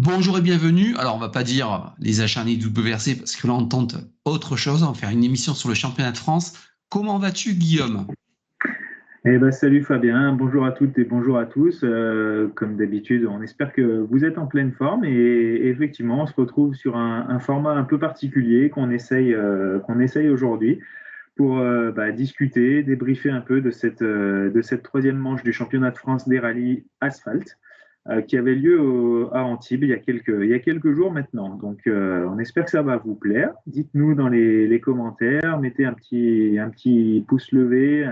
Bonjour et bienvenue. Alors, on va pas dire les acharnés du WRC parce que là, on tente autre chose. On va faire une émission sur le championnat de France. Comment vas-tu, Guillaume? Salut Fabien, bonjour à toutes et bonjour à tous. Comme d'habitude, on espère que vous êtes en pleine forme et effectivement, on se retrouve sur un format un peu particulier qu'on essaye aujourd'hui pour discuter, débriefer un peu de cette troisième manche du championnat de France des rallyes asphalte qui avait lieu à Antibes il y a quelques jours maintenant. Donc, on espère que ça va vous plaire. Dites-nous dans les commentaires, mettez un petit pouce levé.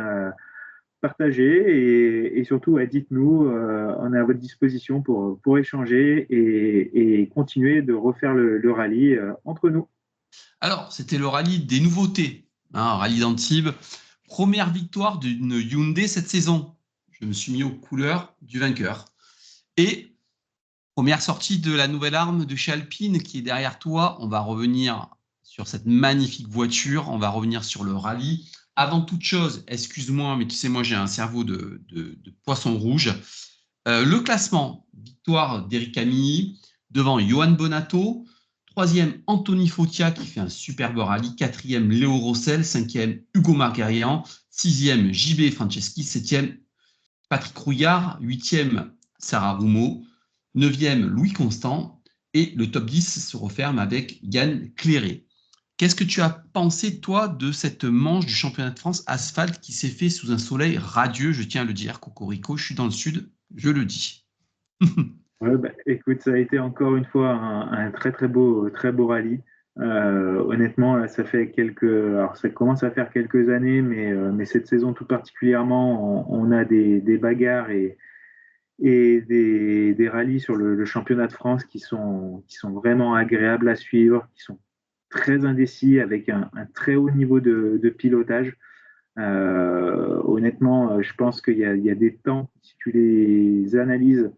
Partagez et surtout, dites-nous, on est à votre disposition pour échanger et continuer de refaire le rallye entre nous. Alors, c'était le rallye des nouveautés, rallye d'Antibes. Première victoire d'une Hyundai cette saison. Je me suis mis aux couleurs du vainqueur. Et première sortie de la nouvelle arme de chez Alpine qui est derrière toi. On va revenir sur cette magnifique voiture. On va revenir sur le rallye. Avant toute chose, excuse-moi, mais tu sais, moi j'ai un cerveau de poisson rouge. Le classement, victoire d'Eric Camilly devant Johan Bonato. Troisième, Anthony Fautia qui fait un superbe rallye. Quatrième, Léo Rossel. Cinquième, Hugo Marguerian. Sixième, JB Franceschi. Septième, Patrick Rouillard. Huitième, Sarah Roumeau. Neuvième, Louis Constant. Et le top 10 se referme avec Yann Cléré. Qu'est-ce que tu as pensé, toi, de cette manche du championnat de France asphalte qui s'est fait sous un soleil radieux? Je tiens à le dire, Cocorico, je suis dans le sud, je le dis. Ouais, écoute, ça a été encore une fois un très beau rallye. Honnêtement, là, alors ça commence à faire quelques années, mais cette saison tout particulièrement, on a des bagarres et des rallyes sur le championnat de France qui sont vraiment agréables à suivre, qui sont très indécis avec un très haut niveau de pilotage. Honnêtement, je pense qu'il y a des temps, si tu les analyses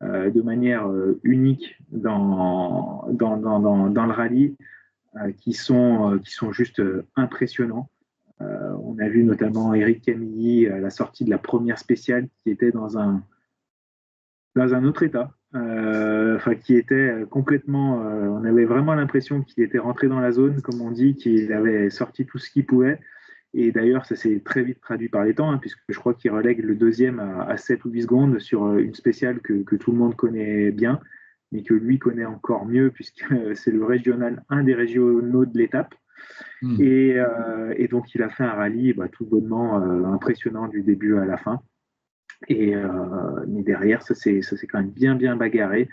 de manière unique dans le rallye, qui sont juste impressionnants. On a vu notamment Eric Camilly à la sortie de la première spéciale qui était dans un autre état. Enfin, qui était complètement. On avait vraiment l'impression qu'il était rentré dans la zone, comme on dit, qu'il avait sorti tout ce qu'il pouvait. Et d'ailleurs, ça s'est très vite traduit par les temps, puisque je crois qu'il relègue le deuxième à 7 ou 8 secondes sur une spéciale que tout le monde connaît bien, mais que lui connaît encore mieux, puisque c'est le régional, un des régionaux de l'étape. Hmm. Et donc, il a fait un rallye tout bonnement impressionnant du début à la fin. Mais derrière, ça s'est quand même bien bagarré.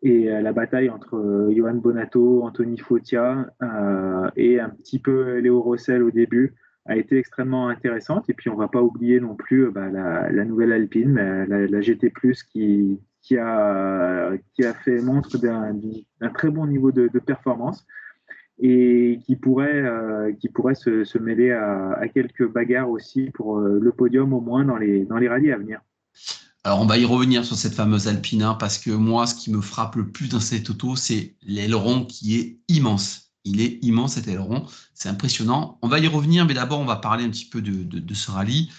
Et la bataille entre Johan Bonato, Anthony Fautia et un petit peu Léo Rossel au début a été extrêmement intéressante. Et puis, on ne va pas oublier non plus la nouvelle Alpine, la GT+, qui a fait montre d'un très bon niveau de performance et qui pourrait se mêler à quelques bagarres aussi pour le podium au moins dans les rallyes à venir. Alors, on va y revenir sur cette fameuse Alpine, parce que moi, ce qui me frappe le plus dans cette auto, c'est l'aileron qui est immense. Il est immense cet aileron, c'est impressionnant. On va y revenir, mais d'abord, on va parler un petit peu de ce rallye.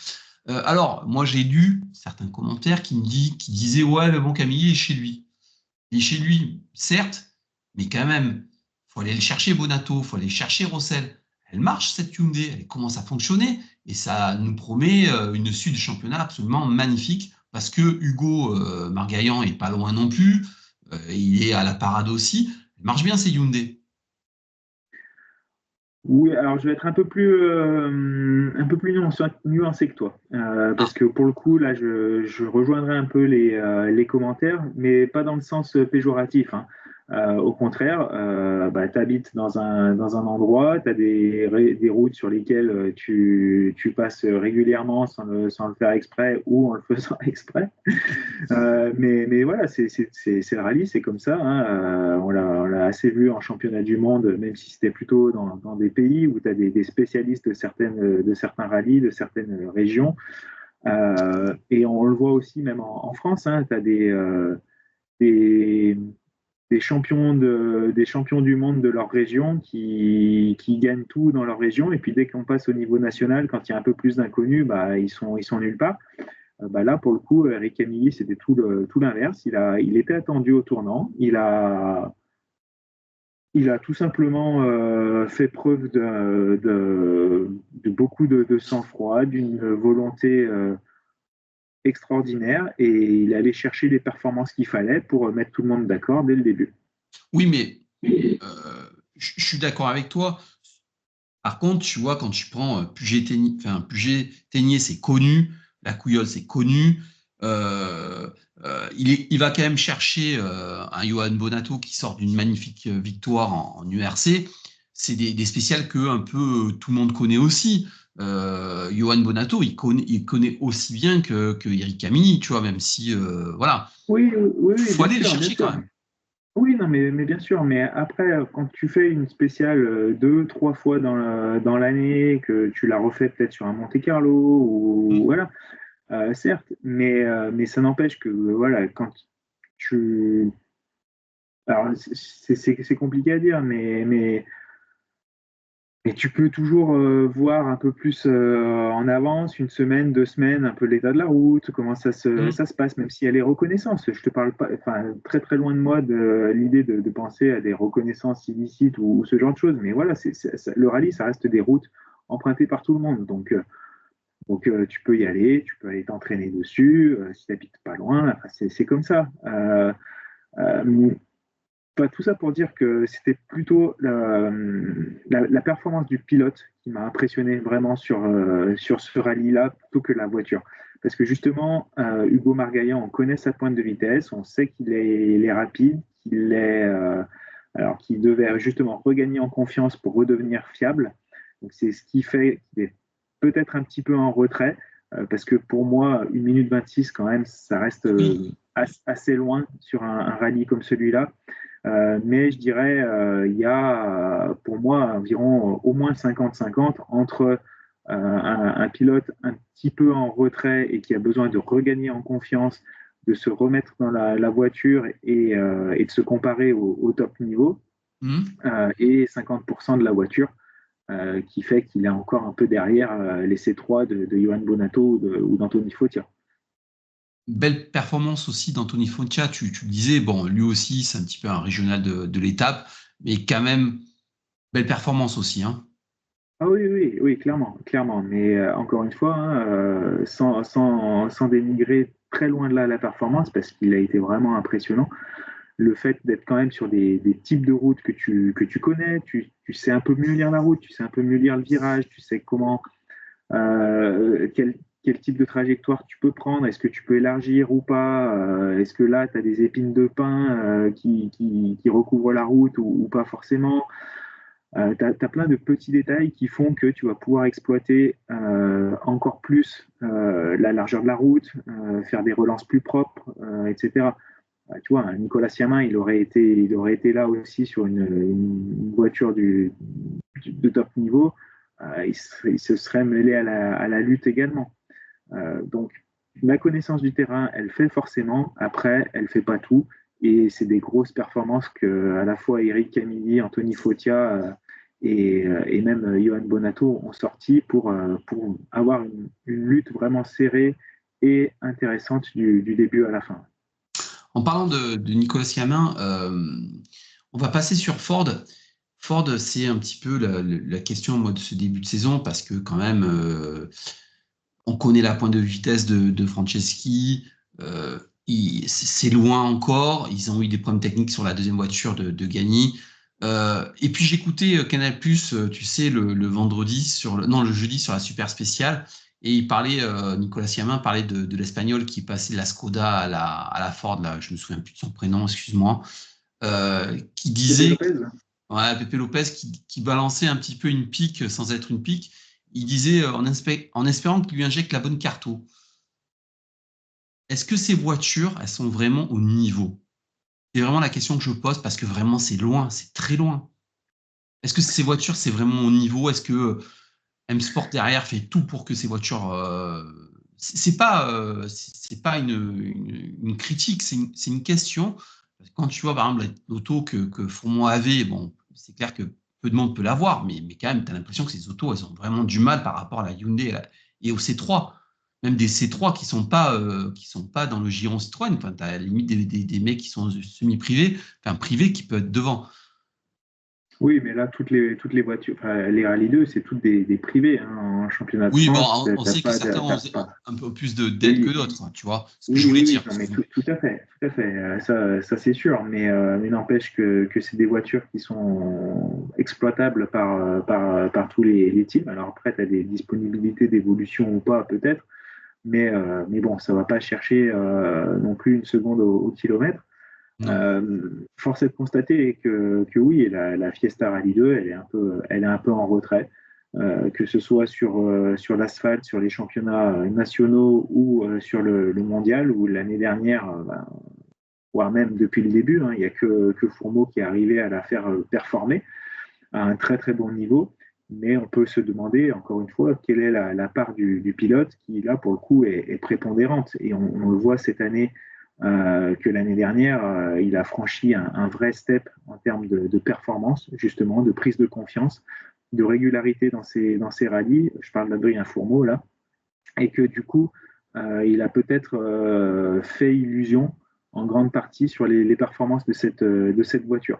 Alors, moi, j'ai lu certains commentaires qui disaient, ouais, mais bon, Camille est chez lui. Il est chez lui, certes, mais quand même, il faut aller le chercher, Bonato, il faut aller chercher Rossel. Elle marche, cette Hyundai, elle commence à fonctionner, et ça nous promet une suite de championnat absolument magnifique, parce que Hugo Margaillan est pas loin non plus, il est à la parade aussi. Elle marche bien, ces Hyundai. Oui, alors je vais être un peu plus nuancé que toi, Ah, parce que pour le coup, là, je rejoindrai un peu les commentaires, mais pas dans le sens péjoratif, hein. Au contraire, tu habites dans un endroit, tu as des routes sur lesquelles tu passes régulièrement sans le faire exprès ou en le faisant exprès. Mais voilà, c'est le rallye, c'est comme ça, hein. On l'a assez vu en championnat du monde, même si c'était plutôt dans des pays où tu as des spécialistes de certains rallyes, de certaines régions. Et on le voit aussi même en France, hein, tu as des, des champions du monde de leur région qui gagnent tout dans leur région. Et puis dès qu'on passe au niveau national, quand il y a un peu plus d'inconnus, ils sont nulle part. Là, pour le coup, Eric Camilli, c'était tout l'inverse. Il était attendu au tournant. Il a tout simplement fait preuve de beaucoup de sang-froid, d'une volonté extraordinaire, et il allait chercher les performances qu'il fallait pour mettre tout le monde d'accord dès le début. Oui, mais je suis d'accord avec toi. Par contre, tu vois, quand tu prends Puget-Théniers, c'est connu, la Couillole, c'est connu. Il va quand même chercher un Johan Bonato qui sort d'une magnifique victoire en URC. C'est des spéciales que un peu tout le monde connaît aussi. Johan Bonato, il connaît aussi bien que Eric Camini, tu vois, même si, voilà. Oui, oui, Il oui, faut bien aller les sûr, bien chercher quand sûr. même. Oui, non, mais bien sûr. Mais après, quand tu fais une spéciale 2, 3 fois dans l'année, que tu la refais peut-être sur un Monte-Carlo, ou Mm. voilà, certes, mais ça n'empêche que voilà, quand tu. Alors, c'est compliqué à dire, mais tu peux toujours voir un peu plus en avance, une semaine, 2 semaines, un peu l'état de la route, comment Mm. ça se passe, même si elle est reconnaissance. Je te parle pas, enfin, très très loin de moi de l'idée de penser à des reconnaissances illicites ou ce genre de choses. Mais voilà, le rallye, ça reste des routes empruntées par tout le monde. Donc, tu peux y aller, tu peux aller t'entraîner dessus, si tu n'habites pas loin, enfin, c'est comme ça. Euh, Tout ça pour dire que c'était plutôt la performance du pilote qui m'a impressionné vraiment sur ce rallye-là plutôt que la voiture. Parce que justement, Hugo Margaillan, on connaît sa pointe de vitesse, on sait il est rapide, qu'il devait justement regagner en confiance pour redevenir fiable. Donc c'est ce qui fait qu'il est peut-être un petit peu en retrait, parce que pour moi, 1 minute 26, quand même, ça reste Oui. assez loin sur un rallye comme celui-là. Mais je dirais, il y a pour moi environ au moins 50-50 entre un pilote un petit peu en retrait et qui a besoin de regagner en confiance, de se remettre dans la voiture et de se comparer au top niveau, Mm. et 50% de la voiture qui fait qu'il est encore un peu derrière les C3 de Johan Bonato ou d'Anthony Fautia. Belle performance aussi d'Anthony Foncia, tu le disais, bon, lui aussi, c'est un petit peu un régional de l'étape, mais quand même, belle performance aussi. Hein. Ah oui, oui, oui, clairement, clairement. Mais encore une fois, hein, sans dénigrer très loin de là la performance, parce qu'il a été vraiment impressionnant, le fait d'être quand même sur des types de routes que tu connais, tu sais un peu mieux lire la route, tu sais un peu mieux lire le virage, tu sais quel type de trajectoire tu peux prendre, est-ce que tu peux élargir ou pas, est-ce que là, tu as des épines de pin qui recouvrent la route ou pas forcément. Tu as plein de petits détails qui font que tu vas pouvoir exploiter encore plus la largeur de la route, faire des relances plus propres, etc. Tu vois, Nicolas Siamin, il aurait été là aussi sur une voiture de top niveau. Il se serait mêlé à la lutte également. Donc, la connaissance du terrain, elle fait forcément. Après, elle fait pas tout. Et c'est des grosses performances que à la fois Eric Camilli, Anthony Fautia et même Johan Bonato ont sorti pour avoir une lutte vraiment serrée et intéressante du début à la fin. En parlant de Nicolas Siamin, on va passer sur Ford. Ford, c'est un petit peu la question moi, de ce début de saison, parce que quand même, on connaît la pointe de vitesse de Franceschi. C'est loin encore. Ils ont eu des problèmes techniques sur la deuxième voiture de Gagny. Et puis j'écoutais Canal+, tu sais, le vendredi non, le jeudi sur la Super Spéciale, et il parlait, Nicolas Siamin parlait de l'Espagnol qui passait de la Skoda à la Ford, là, je me souviens plus de son prénom, excuse-moi, qui Pepe disait, Lopez? ouais, Pepe Lopez, qui balançait un petit peu une pique sans être une pique. Il disait, en espérant qu'il lui injecte la bonne carto. Est-ce que ces voitures, elles sont vraiment au niveau? C'est vraiment la question que je pose parce que vraiment, c'est loin, c'est très loin. Est-ce que ces voitures, c'est vraiment au niveau? Est-ce que M-Sport derrière fait tout pour que ces voitures. C'est pas une critique, c'est une question. Quand tu vois, par exemple, l'auto que Fourmont avait, bon, c'est clair que peu de monde peut l'avoir, mais quand même, tu as l'impression que ces autos, elles ont vraiment du mal par rapport à la Hyundai et au C3. même des C3 qui sont pas dans le giron Citroën. Enfin, tu as à la limite des mecs qui sont semi-privés, enfin privés qui peuvent être devant. Oui, mais là, toutes les voitures, enfin, les Rallye 2, c'est toutes des privés, hein, en championnat de Oui, bon, France. on sait que certains ont T'as pas. un peu plus d'aide que Oui, d'autres, hein, tu vois. Ce que je oui, voulais oui, dire. oui, non, mais tout à fait, tout à fait. Ça c'est sûr, mais n'empêche que c'est des voitures qui sont exploitables par tous les teams. Alors après, tu as des disponibilités d'évolution ou pas, peut-être, mais bon, ça ne va pas chercher non plus une seconde au kilomètre. Non. Force est de constater que oui, la Fiesta Rally 2, elle est un peu en retrait, que ce soit sur l'asphalte, sur les championnats nationaux ou sur le mondial, où l'année dernière, voire même depuis le début, hein, il n'y a que Fourmeau qui est arrivé à la faire performer à un très très bon niveau. Mais on peut se demander, encore une fois, quelle est la part du pilote qui, là, pour le coup, est prépondérante. Et on le voit cette année que l'année dernière, il a franchi un vrai step en termes de performance, justement, de prise de confiance, de régularité dans ses rallyes. Je parle d'Adrien Fourmeau, là. Et que du coup, il a peut-être fait illusion en grande partie sur les performances de cette voiture.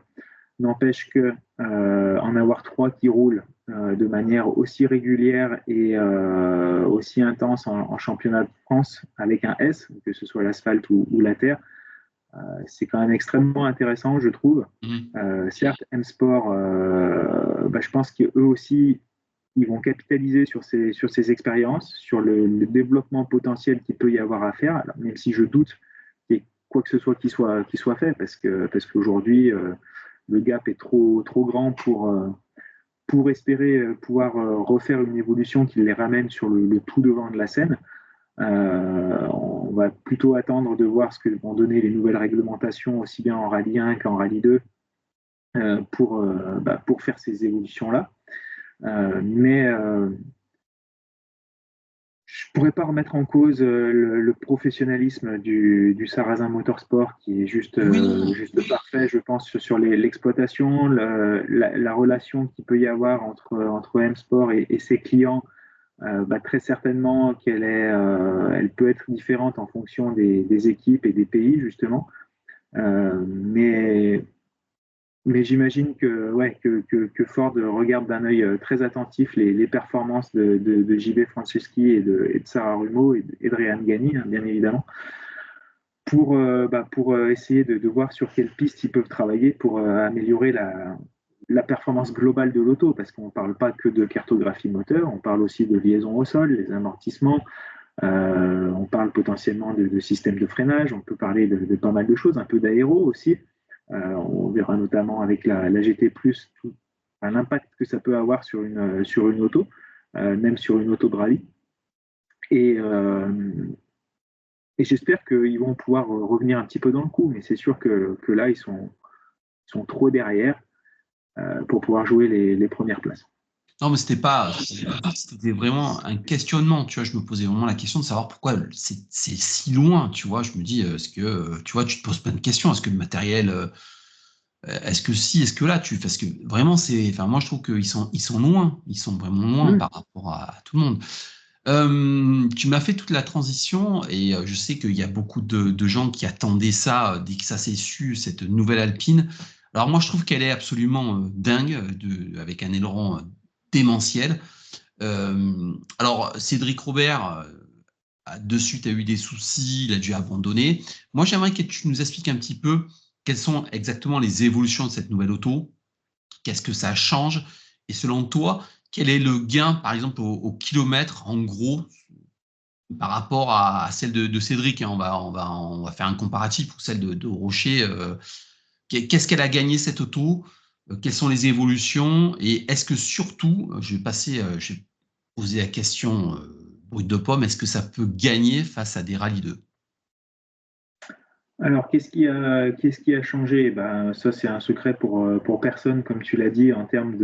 N'empêche que en avoir trois qui roulent de manière aussi régulière et aussi intense en championnat de France avec un S, que ce soit l'asphalte ou la terre, c'est quand même extrêmement intéressant, je trouve. Mhm. Certes, M-Sport, je pense qu'eux aussi, ils vont capitaliser sur ces expériences, sur le développement potentiel qu'il peut y avoir à faire, alors, même si je doute qu'il y ait quoi que ce soit qui soit fait, parce qu'aujourd'hui, le gap est trop, trop grand pour espérer pouvoir refaire une évolution qui les ramène sur le tout devant de la scène. On va plutôt attendre de voir ce que vont donner les nouvelles réglementations, aussi bien en Rallye 1 qu'en Rallye 2, pour faire ces évolutions-là. Mais je ne pourrais pas remettre en cause le professionnalisme du Sarrazin Motorsport, qui est juste, Oui, non. juste parfait, je pense, sur l'exploitation, la relation qu'il peut y avoir entre M-Sport et ses clients. Très certainement elle peut être différente en fonction des équipes et des pays, justement. Mais j'imagine que, ouais, que Ford regarde d'un œil très attentif les performances de JB Franceschi et de Sarah Rumo et de Ryan Gani, hein, bien évidemment, pour essayer de voir sur quelle piste ils peuvent travailler pour améliorer la performance globale de l'auto, parce qu'on ne parle pas que de cartographie moteur, on parle aussi de liaison au sol, les amortissements, on parle potentiellement de système de freinage, on peut parler de pas mal de choses, un peu d'aéro aussi. On verra notamment avec la GT+, l'impact que ça peut avoir sur une auto, même sur une auto de rallye. Et, et j'espère qu'ils vont pouvoir revenir un petit peu dans le coup, mais c'est sûr que là, ils sont trop derrière pour pouvoir jouer les premières places. Non, mais c'était vraiment un questionnement, tu vois. Je me posais vraiment la question de savoir pourquoi c'est si loin, tu vois. Je me dis, est-ce que, tu vois, tu te poses plein de questions. Est-ce que le matériel, est-ce que si, est-ce que là, parce que vraiment, enfin, moi, je trouve ils sont loin. Ils sont vraiment loin Mmh. par rapport à tout le monde. Tu m'as fait toute la transition et je sais qu'il y a beaucoup de gens qui attendaient ça dès que ça s'est su, cette nouvelle Alpine. Alors moi, je trouve qu'elle est absolument dingue, avec un aileron démentiel. Alors, Cédric Robert, de suite, a eu des soucis, il a dû abandonner. Moi, j'aimerais que tu nous expliques un petit peu quelles sont exactement les évolutions de cette nouvelle auto, qu'est-ce que ça change, et selon toi, quel est le gain, par exemple, au kilomètre, en gros, par rapport à celle de Cédric, hein. On va faire un comparatif pour celle de Rocher. Qu'est-ce qu'elle a gagné cette auto? Quelles sont les évolutions? Et est-ce que surtout, je vais poser la question brute de pomme, est-ce que ça peut gagner face à des rallyes 2? Alors, qu'est-ce qui a changé? Ça, c'est un secret pour personne, comme tu l'as dit, en termes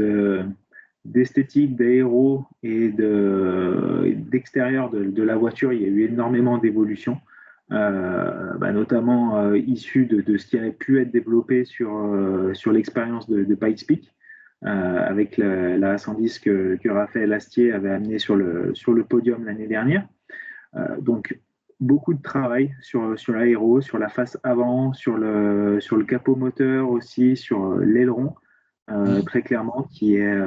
d'esthétique, d'aéro et d'extérieur de la voiture. Il y a eu énormément d'évolutions, notamment issues de ce qui avait pu être développé sur l'expérience de Pikes Peak, avec la A110 que Raphaël Astier avait amené sur le podium l'année dernière. Donc, beaucoup de travail sur l'aéro, sur la face avant, sur le capot moteur aussi, sur l'aileron, très clairement, qui est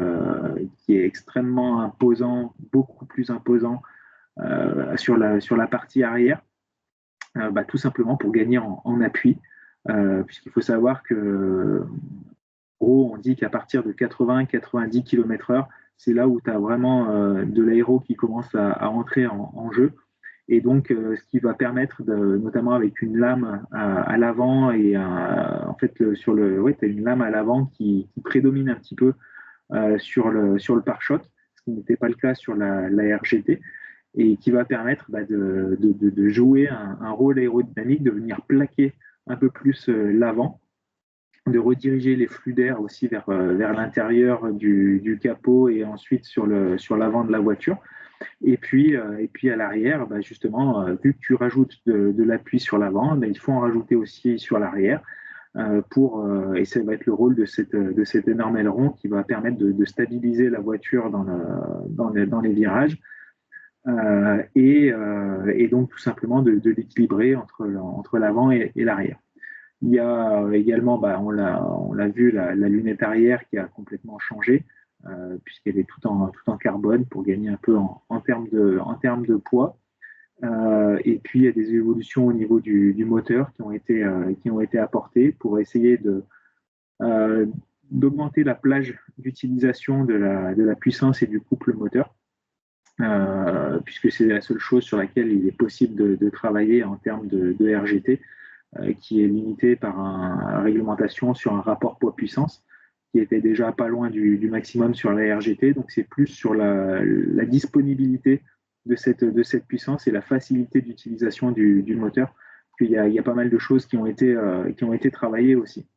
extrêmement imposant, beaucoup plus imposant sur la partie arrière, tout simplement pour gagner en appui, puisqu'il faut savoir que, en gros, on dit qu'à partir de 80-90 km/h, c'est là où tu as vraiment de l'aéro qui commence à entrer en jeu. Et donc, ce qui va permettre, notamment avec une lame à l'avant, et en fait, tu as une lame à l'avant qui prédomine un petit peu sur le pare-choc, ce qui n'était pas le cas sur la RGT, et qui va permettre de jouer un rôle aérodynamique, de venir plaquer un peu plus l'avant, de rediriger les flux d'air aussi vers l'intérieur du capot et ensuite sur l'avant de la voiture. Et puis à l'arrière, justement, vu que tu rajoutes de l'appui sur l'avant, il faut en rajouter aussi sur l'arrière. Et ça va être le rôle de cet énorme aileron qui va permettre de stabiliser la voiture dans les virages, et donc tout simplement de l'équilibrer entre l'avant et l'arrière. Il y a également, on l'a vu, la lunette arrière qui a complètement changé, puisqu'elle est tout en carbone pour gagner un peu en termes de poids. Et puis il y a des évolutions au niveau du moteur qui ont été apportées pour essayer d'augmenter la plage d'utilisation de la puissance et du couple moteur, puisque c'est la seule chose sur laquelle il est possible de travailler en termes de RGT, qui est limité par une réglementation sur un rapport poids-puissance qui était déjà pas loin du maximum sur la RGT. Donc c'est plus sur la disponibilité de cette puissance et la facilité d'utilisation du moteur qu'il y a pas mal de choses qui ont été travaillées aussi.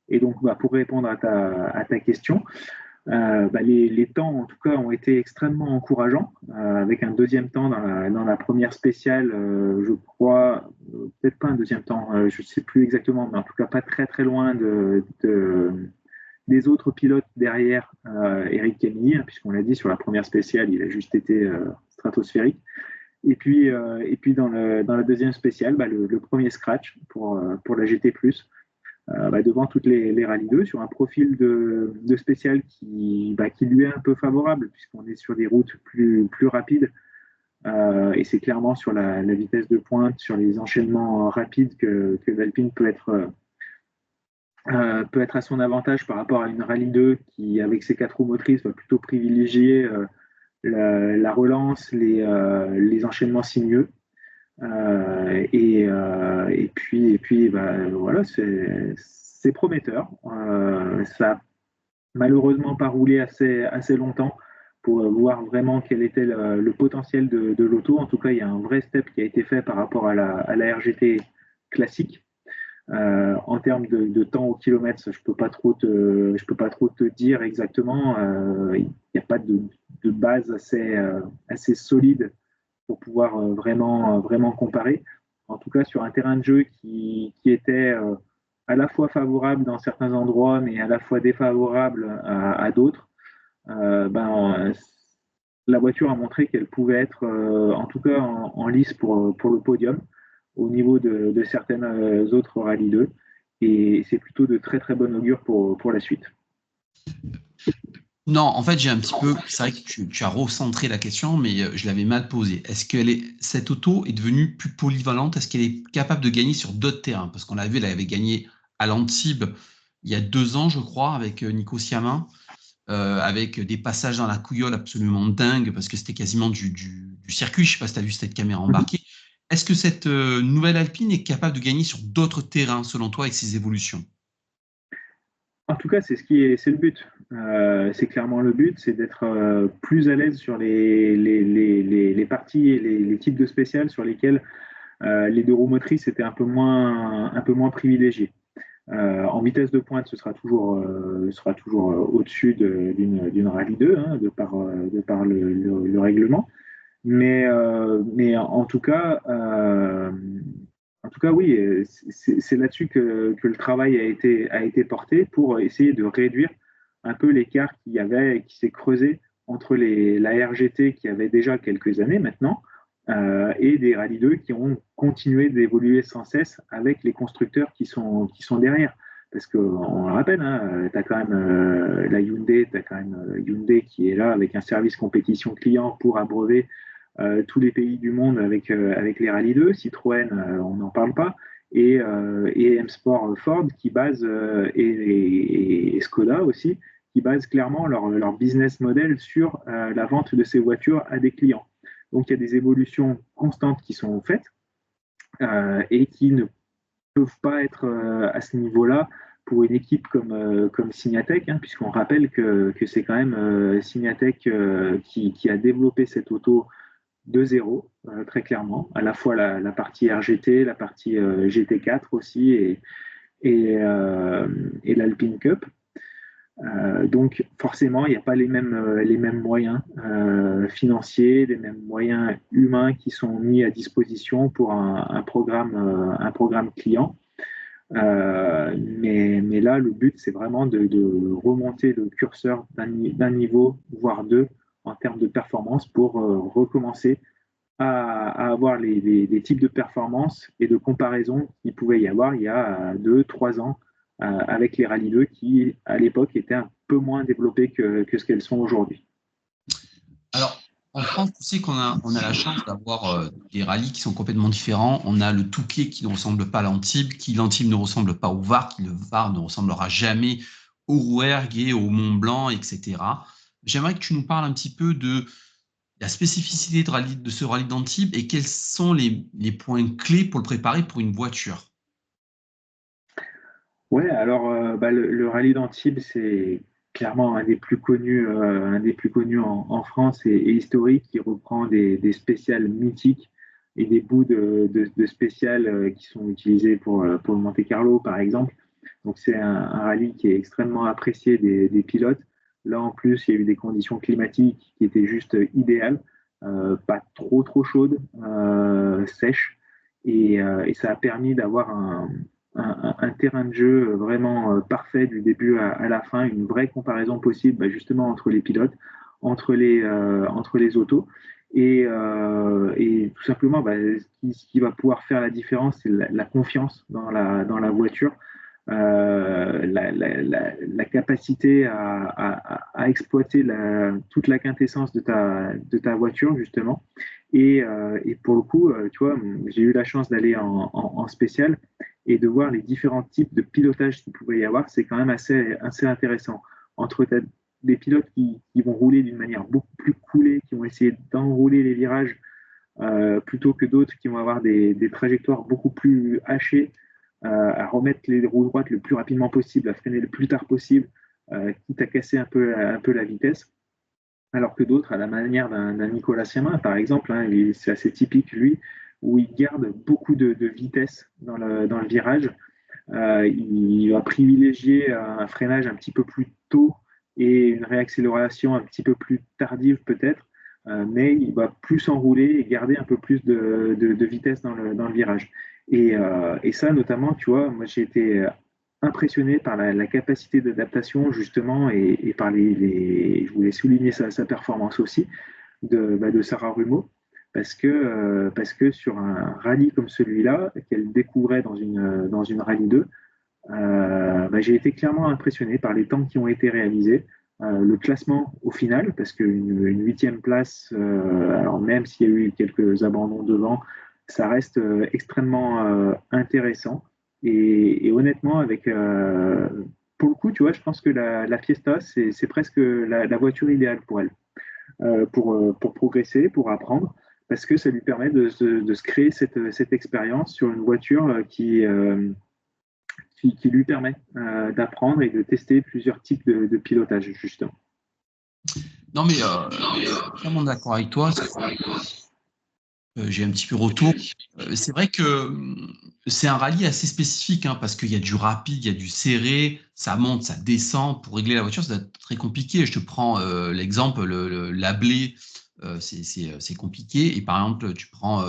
Et donc, pour répondre à ta question, les temps, en tout cas, ont été extrêmement encourageants, avec un deuxième temps dans la première spéciale, je crois, peut-être pas un deuxième temps, je ne sais plus exactement, mais en tout cas pas très très loin des autres pilotes derrière Eric Camille, puisqu'on l'a dit, sur la première spéciale, il a juste été stratosphérique. Et puis dans la deuxième spéciale, le premier scratch pour la GT+, devant toutes les Rallye 2, sur un profil de spécial qui lui est un peu favorable, puisqu'on est sur des routes plus rapides, et c'est clairement sur la vitesse de pointe, sur les enchaînements rapides que l'Alpine peut être à son avantage par rapport à une Rallye 2 qui, avec ses 4 roues motrices, va plutôt privilégier la relance, les enchaînements sinueux. Et puis voilà, c'est prometteur. Ça n'a malheureusement pas roulé assez longtemps pour voir vraiment quel était le potentiel de l'auto. En tout cas, il y a un vrai step qui a été fait par rapport à la RGT classique. En termes de temps au kilomètre, je peux pas trop te dire exactement. Il n'y a pas de base assez solide pour pouvoir vraiment comparer. En tout cas, sur un terrain de jeu qui était à la fois favorable dans certains endroits, mais à la fois défavorable à d'autres, la voiture a montré qu'elle pouvait être, en tout cas, en lice pour le podium au niveau de certaines autres Rallye 2. Et c'est plutôt de très très bon augure pour la suite. Non, en fait, j'ai un petit peu. C'est vrai que tu as recentré la question, mais je l'avais mal posée. Est-ce que cette auto est devenue plus polyvalente? Est-ce qu'elle est capable de gagner sur d'autres terrains? Parce qu'on l'a vu, elle avait gagné à l'Antibes il y a 2 ans, je crois, avec Nico Siamin, avec des passages dans la couillole absolument dingues, parce que c'était quasiment du circuit. Je ne sais pas si tu as vu cette caméra embarquée. Est-ce que cette nouvelle Alpine est capable de gagner sur d'autres terrains, selon toi, avec ses évolutions? En tout cas, c'est le but. C'est clairement le but, c'est d'être plus à l'aise sur les parties et les types de spéciales sur lesquels les 2 roues motrices étaient un peu moins privilégiées. En vitesse de pointe, ce sera toujours au-dessus d'une Rallye 2, hein, de par le règlement. Mais en tout cas, oui, c'est là-dessus que le travail a été porté pour essayer de réduire un peu l'écart qu'il y avait et qui s'est creusé entre la RGT qui avait déjà quelques années maintenant et des Rallye 2 qui ont continué d'évoluer sans cesse avec les constructeurs qui sont derrière. Parce qu'on le rappelle, hein, tu as quand même la Hyundai, tu as quand même Hyundai qui est là avec un service compétition client pour abreuver tous les pays du monde avec les Rallye 2. Citroën, on n'en parle pas. Et M-Sport Ford qui base, et Skoda aussi, qui basent clairement leur business model sur la vente de ces voitures à des clients. Donc il y a des évolutions constantes qui sont faites et qui ne peuvent pas être à ce niveau-là pour une équipe comme Signatech, hein, puisqu'on rappelle que c'est quand même Signatech qui a développé cette auto de zéro, très clairement, à la fois la partie RGT, la partie GT4 aussi et l'Alpine Cup. Donc forcément, il n'y a pas les mêmes moyens financiers, les mêmes moyens humains qui sont mis à disposition pour un programme client. Mais là, le but, c'est vraiment de remonter le curseur d'un niveau, voire deux, en termes de performance pour recommencer à avoir les types de performances et de comparaison qu'il pouvait y avoir il y a 2-3 ans avec les Rallye 2 qui, à l'époque, étaient un peu moins développées que ce qu'elles sont aujourd'hui. Alors, en France, tu sais qu'on a la chance d'avoir des rallyes qui sont complètement différents. On a le Touquet qui ne ressemble pas à l'Antibes, qui l'Antibes ne ressemble pas au Var, qui le Var ne ressemblera jamais au Rouergue et au Mont Blanc, etc. J'aimerais que tu nous parles un petit peu de la spécificité de ce rallye d'Antibes et quels sont les points clés pour le préparer pour une voiture. Ouais, alors le rallye d'Antibes, c'est clairement un des plus connus, en France et historique, qui reprend des spéciales mythiques et des bouts de spéciales qui sont utilisés pour le Monte-Carlo, par exemple. Donc c'est un rallye qui est extrêmement apprécié des pilotes. Là, en plus, il y a eu des conditions climatiques qui étaient juste idéales, pas trop chaudes, sèches, et ça a permis d'avoir un terrain de jeu vraiment parfait du début à la fin, une vraie comparaison possible justement entre les pilotes, entre les autos. Et tout simplement, ce qui va pouvoir faire la différence, c'est la confiance dans la voiture, la capacité à exploiter toute la quintessence de ta voiture, justement. Et pour le coup, tu vois, j'ai eu la chance d'aller en spécial et de voir les différents types de pilotage qu'il pouvait y avoir. C'est quand même assez intéressant. Entre des pilotes qui vont rouler d'une manière beaucoup plus coolée, qui vont essayer d'enrouler les virages plutôt que d'autres qui vont avoir des trajectoires beaucoup plus hachées, à remettre les roues droites le plus rapidement possible, à freiner le plus tard possible, quitte à casser un peu la vitesse. Alors que d'autres, à la manière d'un Nicolas Siamin, par exemple, hein, c'est assez typique, lui, où il garde beaucoup de vitesse dans le virage. Il va privilégier un freinage un petit peu plus tôt et une réaccélération un petit peu plus tardive peut-être, mais il va plus enrouler et garder un peu plus de vitesse dans le virage. Et ça, notamment, tu vois, moi j'ai été impressionné par la capacité d'adaptation justement et par je voulais souligner sa performance aussi de Sarah Rumeau parce que sur un rallye comme celui-là qu'elle découvrait dans une rallye 2, j'ai été clairement impressionné par les temps qui ont été réalisés, le classement au final, parce qu'une huitième place, alors même s'il y a eu quelques abandons devant, ça reste extrêmement intéressant. Et honnêtement, pour le coup, tu vois, je pense que la Fiesta, c'est presque la voiture idéale pour elle, pour progresser, pour apprendre, parce que ça lui permet de se créer cette expérience sur une voiture qui lui permet d'apprendre et de tester plusieurs types de pilotage, justement. Non, mais je suis totalement d'accord avec toi. J'ai un petit peu retour. C'est vrai que c'est un rallye assez spécifique hein, parce qu'il y a du rapide, il y a du serré, ça monte, ça descend. Pour régler la voiture, c'est très compliqué. Je te prends l'exemple, l'Ablé c'est compliqué. Et par exemple, tu prends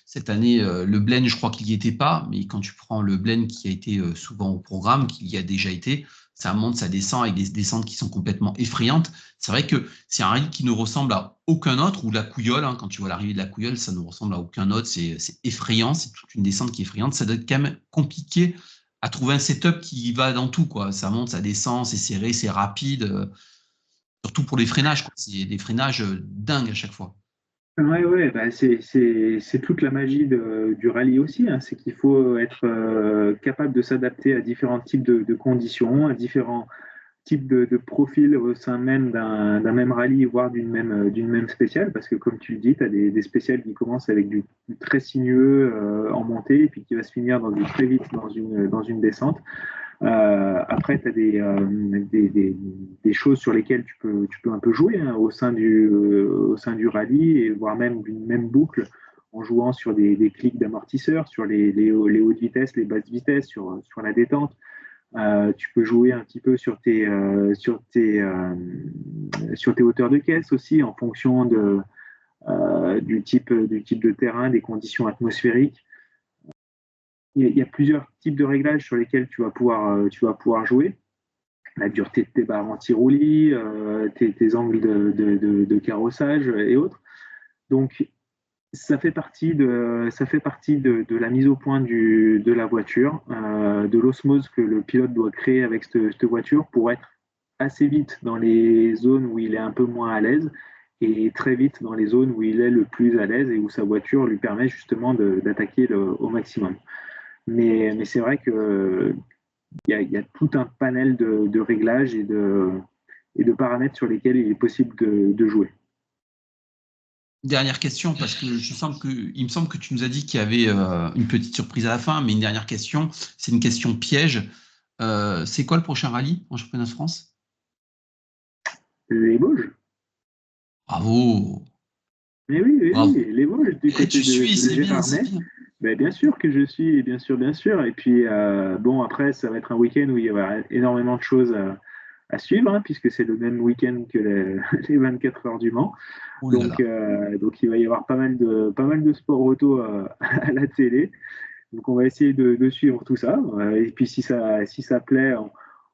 cette année le Blen, je crois qu'il n'y était pas, mais quand tu prends le Blen qui a été souvent au programme, qu'il y a déjà été, ça monte, ça descend avec des descentes qui sont complètement effrayantes. C'est vrai que c'est un rallye qui ne ressemble à aucun autre, ou la Couillole, hein, quand tu vois l'arrivée de la Couillole, ça ne ressemble à aucun autre, c'est effrayant, c'est toute une descente qui est effrayante. Ça doit être quand même compliqué à trouver un setup qui va dans tout, quoi. Ça monte, ça descend, c'est serré, c'est rapide. Surtout pour les freinages, quoi. C'est des freinages dingues à chaque fois. Ouais, ouais, bah c'est toute la magie du rallye aussi, hein. C'est qu'il faut être capable de s'adapter à différents types de conditions, à différents types de profils au sein même d'un même rallye, voire d'une même spéciale, parce que comme tu le dis, tu as des spéciales qui commencent avec du très sinueux en montée, et puis qui va se finir dans du très vite dans une descente. Après, tu as des choses sur lesquelles tu peux un peu jouer, hein, au sein du rallye, et voire même d'une même boucle, en jouant sur des clics d'amortisseurs, sur les hautes vitesses, les basses vitesses, sur la détente. Tu peux jouer un petit peu sur tes hauteurs de caisse aussi, en fonction du type de terrain, des conditions atmosphériques. Il y a plusieurs types de réglages sur lesquels tu vas pouvoir jouer. La dureté de tes barres anti-roulis, tes angles de carrossage et autres. Donc, ça fait partie de la mise au point de la voiture, de l'osmose que le pilote doit créer avec cette voiture pour être assez vite dans les zones où il est un peu moins à l'aise et très vite dans les zones où il est le plus à l'aise et où sa voiture lui permet justement d'attaquer au maximum. Mais c'est vrai que il y a tout un panel de réglages et de paramètres sur lesquels il est possible de jouer. Dernière question, parce que il me semble que tu nous as dit qu'il y avait une petite surprise à la fin, mais une dernière question, c'est une question piège. C'est quoi le prochain rallye en championnat de France? Les Vosges. Bravo, Mais oui, oui, bravo. oui, les Vosges du Et côté tu suis, de c'est bien, c'est Gérardmer. bien. Ben, bien sûr que je suis, bien sûr, bien sûr. Et puis, bon, après, ça va être un week-end où il y aura énormément de choses à suivre, hein, puisque c'est le même week-end que les 24 heures du Mans. Oh là là. Donc, il va y avoir pas mal de sport auto à la télé. Donc, on va essayer de suivre tout ça. Et puis, si ça plaît,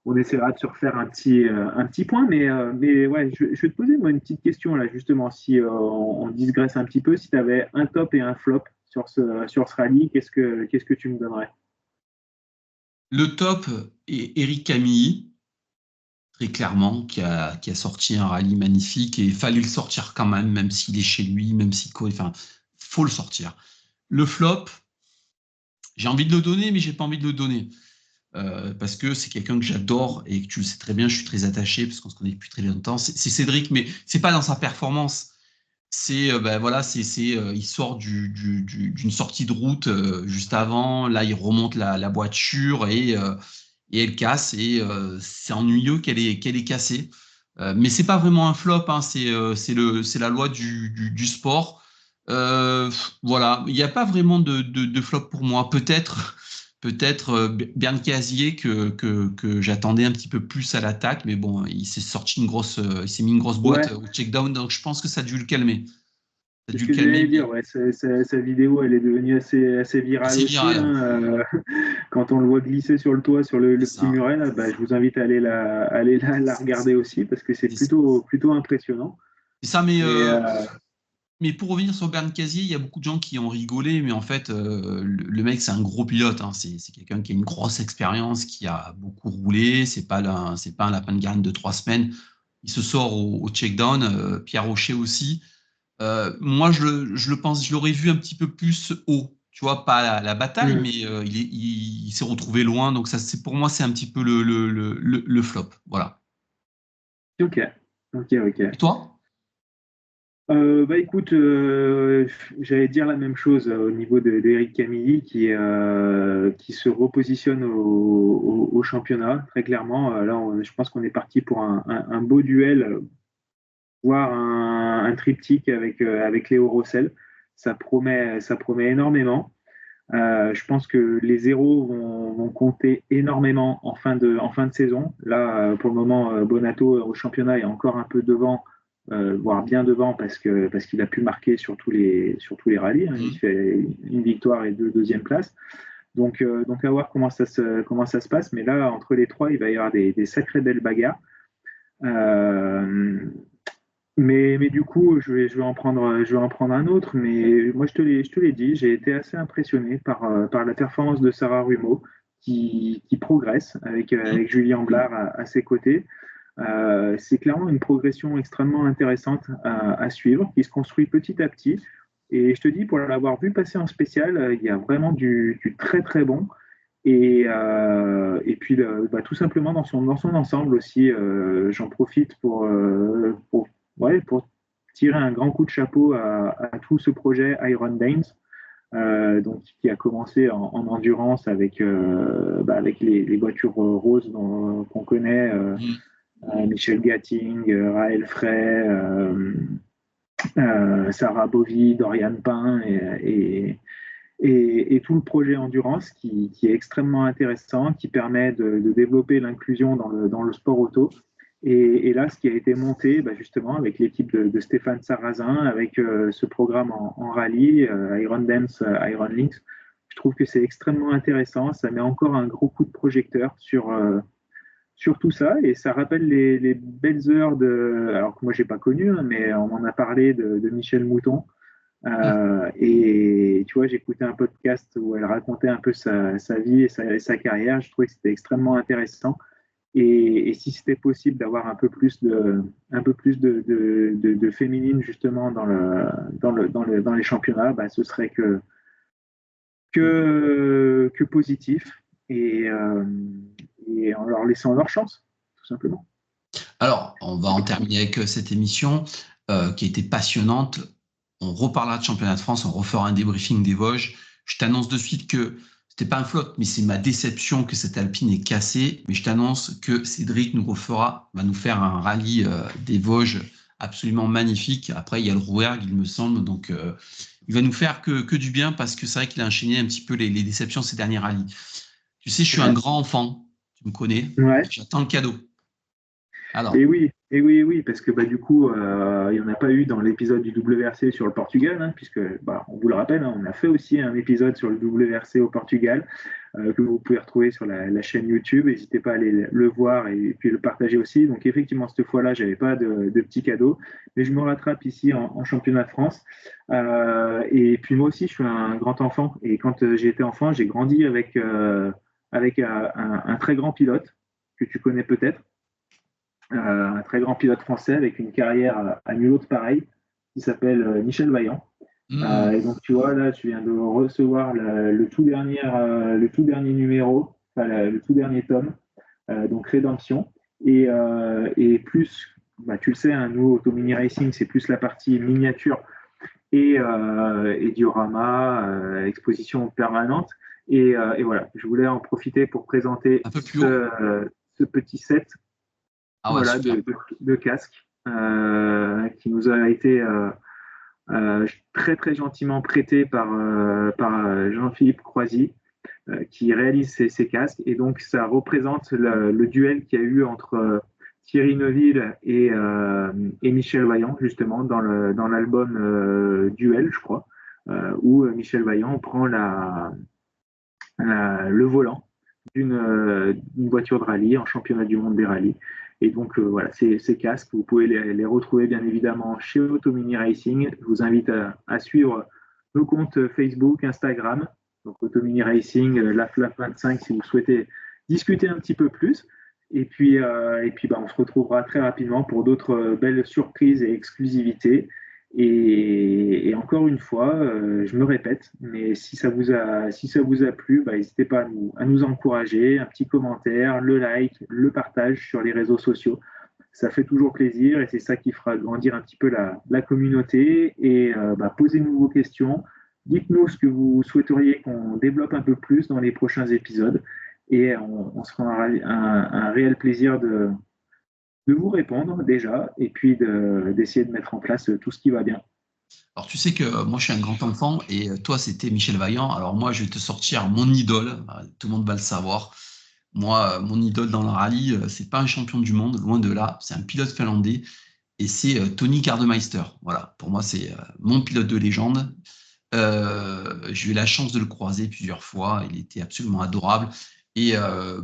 on essaiera de se refaire un petit point. Mais ouais, je vais te poser moi une petite question là, justement, si on digresse un petit peu, si tu avais un top et un flop sur ce rallye, qu'est-ce que tu me donnerais? Le top est Eric Camilly, très clairement, qui a sorti un rallye magnifique et il fallait le sortir quand même, même s'il est chez lui, même s'il court, enfin, faut le sortir. Le flop, j'ai envie de le donner, mais j'ai pas envie de le donner. Parce que c'est quelqu'un que j'adore et que tu le sais très bien, je suis très attaché parce qu'on se connaît depuis très longtemps. C'est Cédric, mais c'est pas dans sa performance. C'est ben voilà, il sort d'une sortie de route juste avant. Là, il remonte la voiture et elle casse et c'est ennuyeux qu'elle ait cassé. Mais c'est pas vraiment un flop, hein, c'est la loi du sport. Voilà, il n'y a pas vraiment de flop pour moi. Peut-être Bernd Casier que j'attendais un petit peu plus à l'attaque, mais bon, il s'est mis une grosse boîte Ouais, au check-down, donc je pense que ça a dû le calmer. Ça a c'est ce dû le que calmer, j'allais mais dire. Ouais, sa vidéo, elle est devenue assez virale assez aussi, viral. hein. Quand on le voit glisser sur le toit, sur C'est le petit ça. muret, là, bah, je vous invite à aller la regarder aussi parce que c'est C'est ça. plutôt impressionnant. C'est ça, Mais mais pour revenir sur Bernd Casier, il y a beaucoup de gens qui ont rigolé, mais en fait, le mec, c'est un gros pilote, hein. C'est quelqu'un qui a une grosse expérience, qui a beaucoup roulé. C'est pas un lapin de garenne de 3 semaines. Il se sort au check-down. Pierre Rocher aussi. Moi, je le pense, je l'aurais vu un petit peu plus haut. Tu vois, pas la bataille, hmm, mais il s'est retrouvé loin. Donc, ça, c'est, pour moi, c'est un petit peu le flop. Voilà. ok, ok, Et ok. toi? Bah écoute, j'allais dire la même chose au niveau d'Eric Camilly qui se repositionne au championnat, très clairement. Là, je pense qu'on est parti pour un beau duel, voire un triptyque avec Léo Rossel. Ça promet énormément. Je pense que les zéros vont compter énormément en fin de saison. Là, pour le moment, Bonato au championnat est encore un peu devant voire bien devant parce qu'il a pu marquer sur tous les rallyes. Hein. Il fait une victoire et 2 deuxièmes places. Donc à voir comment ça se passe. Mais là, entre les trois, il va y avoir des sacrées belles bagarres. Mais du coup, je vais en prendre un autre. Mais moi, je te l'ai dit, j'ai été assez impressionné par la performance de Sarah Rumeau, qui progresse avec Julien Blard à ses côtés. C'est clairement une progression extrêmement intéressante à suivre, qui se construit petit à petit. Et je te dis, pour l'avoir vu passer en spécial, il y a vraiment du très très bon. Et puis, tout simplement dans son ensemble aussi, j'en profite pour tirer un grand coup de chapeau à tout ce projet Iron Dames, donc, qui a commencé en endurance avec les voitures roses qu'on connaît, Michel Gatting, Raël Frey, Sarah Bovy, Dorian Pain et tout le projet Endurance qui est extrêmement intéressant, qui permet de développer l'inclusion dans le sport auto. Et là, ce qui a été monté justement avec l'équipe de Stéphane Sarrazin, avec ce programme en rallye, Iron Dance, Iron Links, je trouve que c'est extrêmement intéressant. Ça met encore un gros coup de projecteur sur tout ça, et ça rappelle les belles heures alors que moi j'ai pas connu, hein, mais on en a parlé de Michel Mouton. Et tu vois, j'écoutais un podcast où elle racontait un peu sa vie et sa carrière. Je trouvais que c'était extrêmement intéressant. Et si c'était possible d'avoir un peu plus de féminine justement dans les championnats, ce serait que positif. Et en leur laissant leur chance, tout simplement. Alors, on va en terminer avec cette émission qui a été passionnante. On reparlera de championnat de France, on refera un débriefing des Vosges. Je t'annonce de suite que c'était pas un flop, mais c'est ma déception que cette Alpine est cassée. Mais je t'annonce que Cédric va nous faire un rallye des Vosges absolument magnifique. Après, il y a le Rouergue, il me semble. Donc, il va nous faire que du bien parce que c'est vrai qu'il a enchaîné un petit peu les déceptions ces derniers rallyes. Tu sais, je suis un grand enfant. Tu me connais. Ouais. J'attends le cadeau. Alors. Et oui, parce que du coup, il n'y en a pas eu dans l'épisode du WRC sur le Portugal, hein, puisque, on vous le rappelle, hein, on a fait aussi un épisode sur le WRC au Portugal, que vous pouvez retrouver sur la chaîne YouTube. N'hésitez pas à aller le voir et puis le partager aussi. Donc effectivement, cette fois-là, je n'avais pas de petit cadeau, mais je me rattrape ici en championnat de France. Et puis moi aussi, je suis un grand enfant. Et quand j'ai été enfant, j'ai grandi avec un très grand pilote que tu connais peut-être. Un très grand pilote français avec une carrière à nul autre pareil, qui s'appelle Michel Vaillant. Et donc, tu vois, là, tu viens de recevoir le tout dernier numéro, le tout dernier tome, donc Rédemption. Et plus, tu le sais, hein, nous, Automini Racing, c'est plus la partie miniature et diorama, exposition permanente. Et voilà, je voulais en profiter pour présenter ce petit set de casque qui nous a été très très gentiment prêté par Jean-Philippe Croisy, qui réalise ces casques. Et donc ça représente le duel qu'il y a eu entre Thierry Neuville et Michel Vaillant, justement dans l'album Duel, je crois, où Michel Vaillant prend le volant d'une voiture de rallye en championnat du monde des rallyes. Et donc voilà, ces casques, vous pouvez les retrouver bien évidemment chez Automini Racing. Je vous invite à suivre nos comptes Facebook, Instagram, donc Automini Racing, LAFLAF25 si vous souhaitez discuter un petit peu plus. Et puis on se retrouvera très rapidement pour d'autres belles surprises et exclusivités. Et encore une fois, je me répète, mais si ça vous a plu, n'hésitez pas à nous encourager, un petit commentaire, le like, le partage sur les réseaux sociaux. Ça fait toujours plaisir et c'est ça qui fera grandir un petit peu la communauté. Et posez-nous vos questions, dites-nous ce que vous souhaiteriez qu'on développe un peu plus dans les prochains épisodes. Et on se fera un réel plaisir de vous répondre déjà et puis d'essayer de mettre en place tout ce qui va bien. Alors, tu sais que moi, je suis un grand enfant et toi, c'était Michel Vaillant. Alors, moi, je vais te sortir mon idole. Tout le monde va le savoir. Moi, mon idole dans le rallye, c'est pas un champion du monde, loin de là. C'est un pilote finlandais et c'est Tony Gardemeister. Voilà, pour moi, c'est mon pilote de légende. J'ai eu la chance de le croiser plusieurs fois. Il était absolument adorable. Et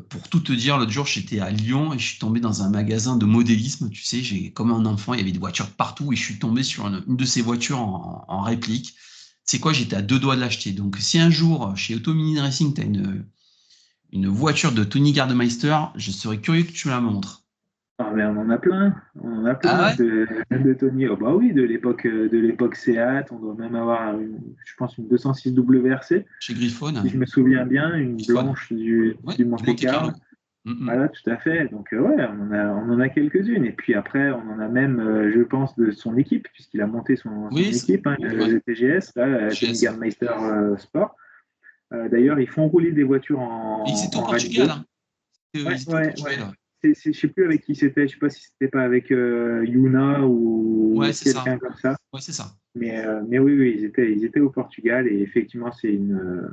pour tout te dire, l'autre jour, j'étais à Lyon et je suis tombé dans un magasin de modélisme. Tu sais, comme un enfant, il y avait des voitures partout et je suis tombé sur une de ces voitures en réplique. C'est quoi? J'étais à 2 doigts de l'acheter. Donc, si un jour, chez Auto Mini Racing, tu as une voiture de Tony Gardemeister, je serais curieux que tu me la montres. Ah, mais on en a Ah plein ouais? de Tony. Oh, bah oui, de l'époque Seat, on doit même avoir, je pense, une 206 WRC, Chez Griffon? si je me souviens bien, une Griffon. blanche Ouais, du du Monte Monte-Carlo. Carlo. Mm, mm. Voilà, tout à fait. Donc, ouais, on en a quelques-unes. Et puis après, on en a même, je pense, de son équipe, puisqu'il a monté son Oui, équipe, hein, ouais, le TGS, là, Tony GS. Gardmeister Sport. D'ailleurs, ils font rouler des voitures Et ils étaient au en Rallye Portugal, 2. hein. Ouais, Ils étaient au ouais, ouais. Portugal. Je sais plus avec qui c'était. Je sais pas si c'était pas avec Yuna Ouais, ou c'est ça. quelqu'un comme ça. Ouais, c'est ça. Mais oui, oui, ils étaient au Portugal et effectivement, c'est une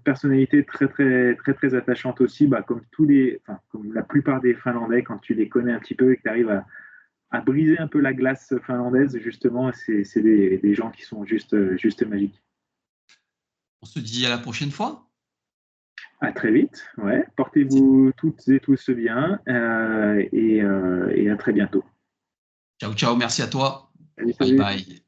personnalité très, très, très, très attachante aussi, bah, comme enfin, comme la plupart des Finlandais, quand tu les connais un petit peu et que tu arrives à briser un peu la glace finlandaise, justement, c'est des gens qui sont juste magiques. On se dit à la prochaine fois. À très vite, ouais. Portez-vous toutes et tous bien et à très bientôt. Ciao, ciao. Merci à toi. Salut, Bye salut. bye.